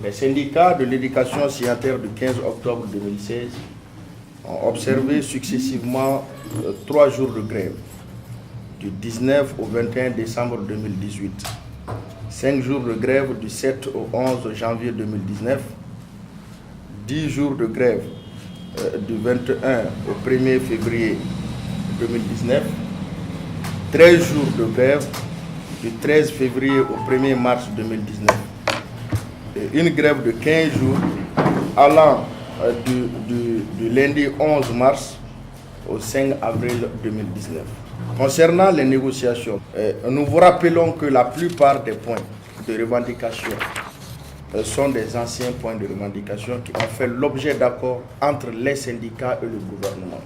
Les syndicats de l'éducation signataires du 15 octobre 2016 ont observé successivement 3 jours de grève, du 19 au 21 décembre 2018, 5 jours de grève du 7 au 11 janvier 2019, 10 jours de grève du 21 au 1er février 2019, 13 jours de grève du 13 février au 1er mars 2019 et une grève de 15 jours allant du lundi 11 mars au 5 avril 2019. Concernant les négociations, nous vous rappelons que la plupart des points de revendication sont des anciens points de revendication qui ont fait l'objet d'accords entre les syndicats et le gouvernement,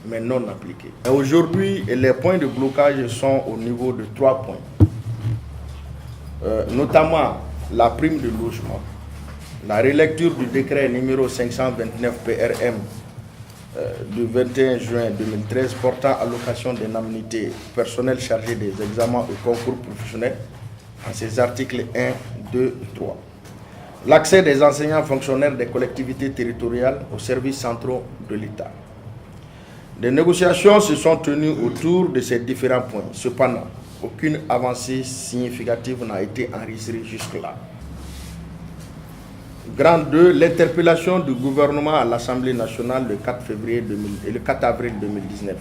mais non appliqués. Aujourd'hui, les points de blocage sont au niveau de 3 points, notamment la prime de logement, la relecture du décret numéro 529 PRM du 21 juin 2013 portant allocation d'indemnités personnelles chargées des examens et concours professionnels en ses articles 1, 2, 3. L'accès des enseignants fonctionnaires des collectivités territoriales aux services centraux de l'État. Des négociations se sont tenues autour de ces différents points. Cependant, aucune avancée significative n'a été enregistrée jusque-là. Grand 2, l'interpellation du gouvernement à l'Assemblée nationale le 4 avril 2019.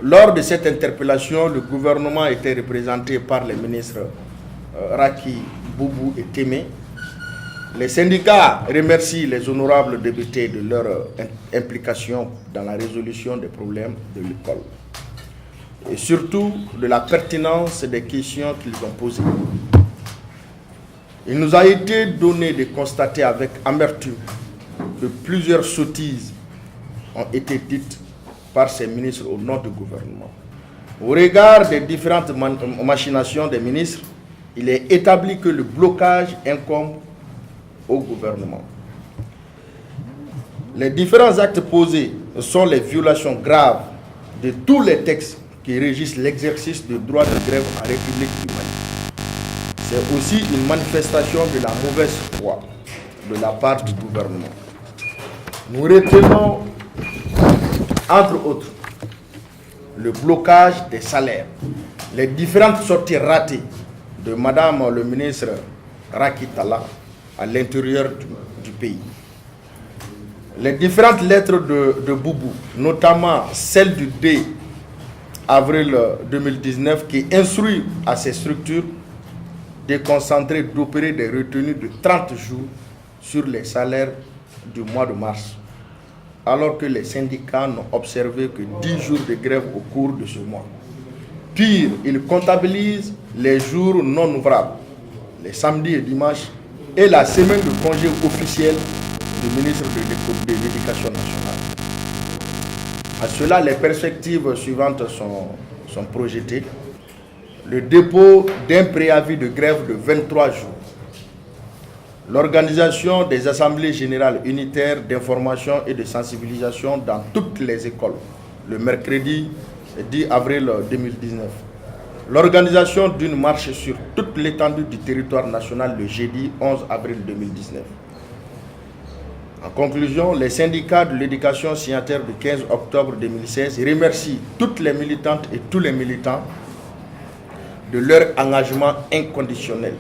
Lors de cette interpellation, le gouvernement était représenté par les ministres Raki, Boubou et Témé. Les syndicats remercient les honorables députés de leur implication dans la résolution des problèmes de l'école et surtout de la pertinence des questions qu'ils ont posées. Il nous a été donné de constater avec amertume que plusieurs sottises ont été dites par ces ministres au nom du gouvernement. Au regard des différentes machinations des ministres, il est établi que le blocage incombe au gouvernement. Les différents actes posés sont les violations graves de tous les textes qui régissent l'exercice du droit de grève en République du Mali. C'est aussi une manifestation de la mauvaise foi de la part du gouvernement. Nous retenons, entre autres, le blocage des salaires, les différentes sorties ratées de Madame le ministre Raki Talla à l'intérieur du pays. Les différentes lettres de Boubou, notamment celle du 2 avril 2019 qui instruit à ces structures déconcentrées d'opérer des retenues de 30 jours sur les salaires du mois de mars, alors que les syndicats n'ont observé que 10 jours de grève au cours de ce mois. Pire, ils comptabilisent les jours non ouvrables, les samedis et dimanches, et la semaine de congé officiel du ministre de l'Éducation nationale. À cela, les perspectives suivantes sont projetées. Le dépôt d'un préavis de grève de 23 jours. L'organisation des assemblées générales unitaires d'information et de sensibilisation dans toutes les écoles, le mercredi 10 avril 2019. L'organisation d'une marche sur toute l'étendue du territoire national le jeudi 11 avril 2019. En conclusion, les syndicats de l'éducation signataires du 15 octobre 2016 remercient toutes les militantes et tous les militants de leur engagement inconditionnel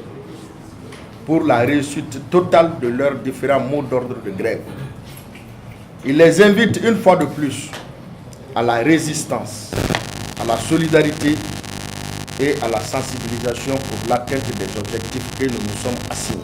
pour la réussite totale de leurs différents mots d'ordre de grève. Ils les invitent une fois de plus à la résistance, à la solidarité et à la sensibilisation pour l'atteinte des objectifs que nous nous sommes assignés.